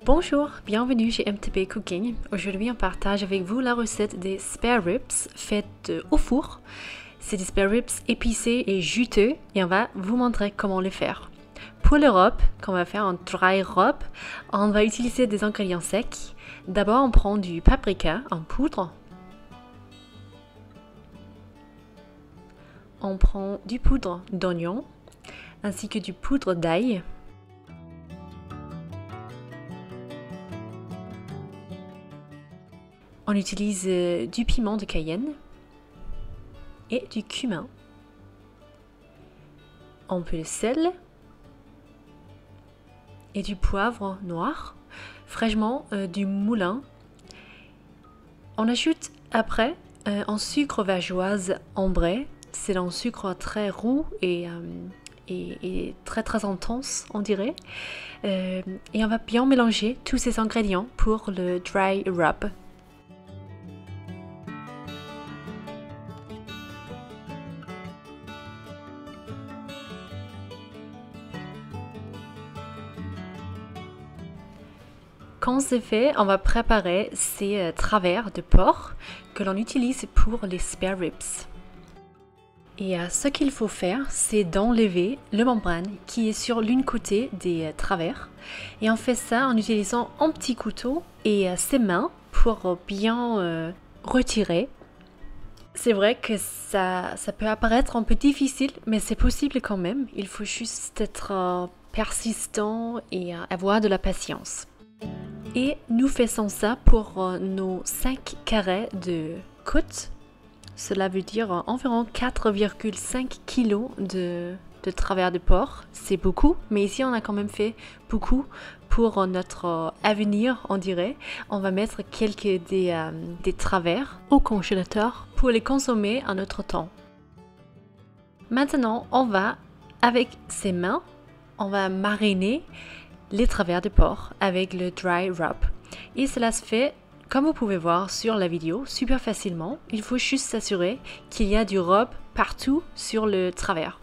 Bonjour, bienvenue chez MTP Cooking. Aujourd'hui, on partage avec vous la recette des spare ribs faites au four. C'est des spare ribs épicés et juteux et on va vous montrer comment les faire. Pour le rub, qu'on va faire un dry rub, on va utiliser des ingrédients secs. D'abord, on prend du paprika en poudre. On prend du poudre d'oignon ainsi que du poudre d'ail. On utilise du piment de Cayenne et du cumin. Un peu de sel et du poivre noir, fraîchement du moulin. On ajoute après un sucre vachoise ambré. C'est un sucre très roux et très intense, on dirait. Et on va bien mélanger tous ces ingrédients pour le dry rub. Quand c'est fait, on va préparer ces travers de porc que l'on utilise pour les spare ribs. Et ce qu'il faut faire, c'est d'enlever le membrane qui est sur l'une côté des travers. Et on fait ça en utilisant un petit couteau et ses mains pour bien retirer. C'est vrai que ça peut apparaître un peu difficile, mais c'est possible quand même. Il faut juste être persistant et avoir de la patience. Et nous faisons ça pour nos 5 carrés de côte. Cela veut dire environ 4,5 kg de travers de porc. C'est beaucoup, mais ici on a quand même fait beaucoup pour notre avenir, on dirait. On va mettre quelques des travers au congélateur pour les consommer en notre temps. Maintenant, on va, avec ses mains, on va mariner les travers de porc avec le dry rub. Et cela se fait, comme vous pouvez voir sur la vidéo, super facilement. Il faut juste s'assurer qu'il y a du rub partout sur le travers.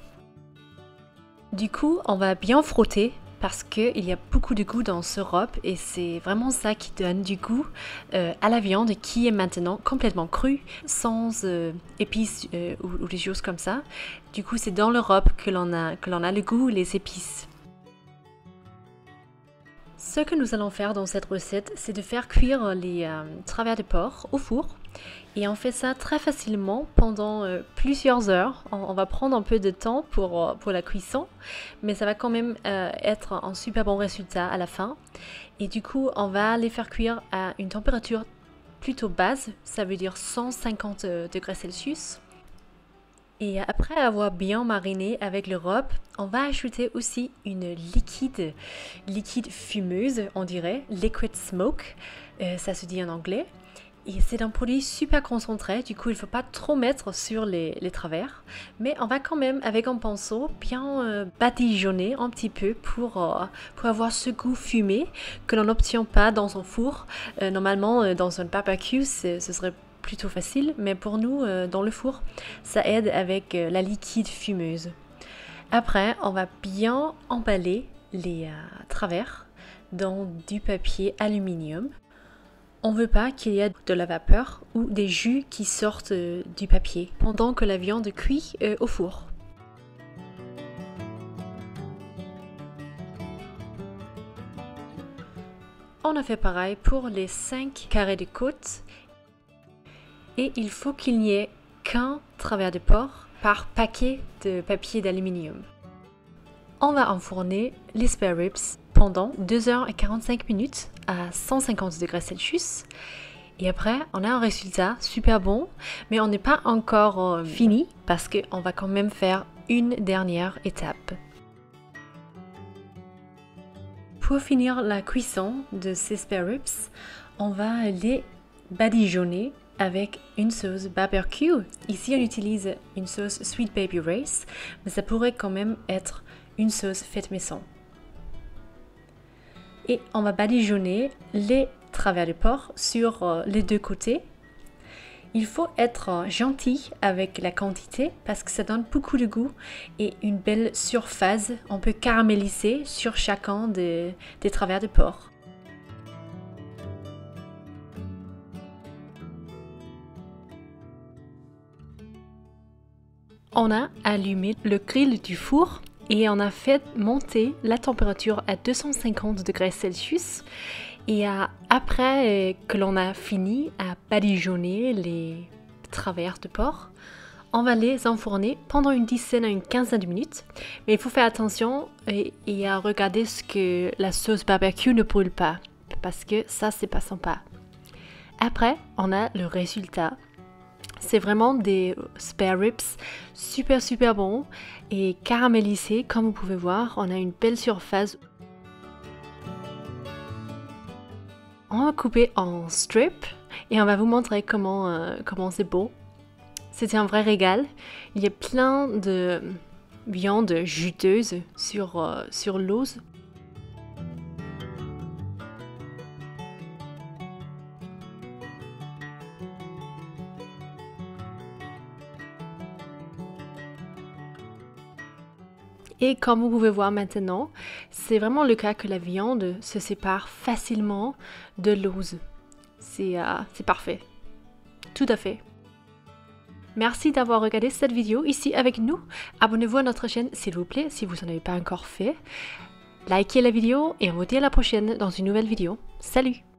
Du coup, on va bien frotter parce qu'il y a beaucoup de goût dans ce rub et c'est vraiment ça qui donne du goût à la viande qui est maintenant complètement crue, sans épices ou des choses comme ça. Du coup, c'est dans le rub que l'on a le goût, les épices. Ce que nous allons faire dans cette recette, c'est de faire cuire les travers de porc au four. Et on fait ça très facilement pendant plusieurs heures. On va prendre un peu de temps pour la cuisson, mais ça va quand même être un super bon résultat à la fin. Et du coup, on va les faire cuire à une température plutôt basse, ça veut dire 150 degrés Celsius. Et après avoir bien mariné avec le rub, on va ajouter aussi une liquide fumeuse, on dirait, liquid smoke, ça se dit en anglais. Et c'est un produit super concentré, du coup il ne faut pas trop mettre sur les travers. Mais on va quand même, avec un pinceau, bien badigeonner un petit peu pour avoir ce goût fumé que l'on n'obtient pas dans un four. Normalement, dans un barbecue, ce serait plutôt facile, mais pour nous, dans le four, ça aide avec la liquide fumeuse. Après, on va bien emballer les travers dans du papier aluminium. On ne veut pas qu'il y ait de la vapeur ou des jus qui sortent du papier pendant que la viande cuit au four. On a fait pareil pour les 5 carrés de côte. Et il faut qu'il n'y ait qu'un travers de porc par paquet de papier d'aluminium. On va enfourner les spare ribs pendant 2h45 à 150 degrés Celsius. Et après, on a un résultat super bon, mais on n'est pas encore fini parce qu'on va quand même faire une dernière étape. Pour finir la cuisson de ces spare ribs, on va les badigeonner avec une sauce barbecue. Ici, on utilise une sauce Sweet Baby Ray's, mais ça pourrait quand même être une sauce faite maison. Et on va badigeonner les travers de porc sur les deux côtés. Il faut être gentil avec la quantité parce que ça donne beaucoup de goût et une belle surface. On peut caraméliser sur chacun des travers de porc. On a allumé le grill du four et on a fait monter la température à 250 degrés Celsius. Et après que l'on a fini à badigeonner les travers de porc, on va les enfourner pendant une dizaine à une quinzaine de minutes. Mais il faut faire attention et à regarder ce que la sauce barbecue ne brûle pas, parce que ça, c'est pas sympa. Après, on a le résultat. C'est vraiment des spare ribs super bons et caramélisés. Comme vous pouvez voir, on a une belle surface. On va couper en strips et on va vous montrer comment c'est beau. C'était un vrai régal. Il y a plein de viande juteuse sur l'os. Et comme vous pouvez voir maintenant, c'est vraiment le cas que la viande se sépare facilement de l'os. C'est parfait. Tout à fait. Merci d'avoir regardé cette vidéo ici avec nous. Abonnez-vous à notre chaîne s'il vous plaît si vous n'en avez pas encore fait. Likez la vidéo et on vous dit à la prochaine dans une nouvelle vidéo. Salut!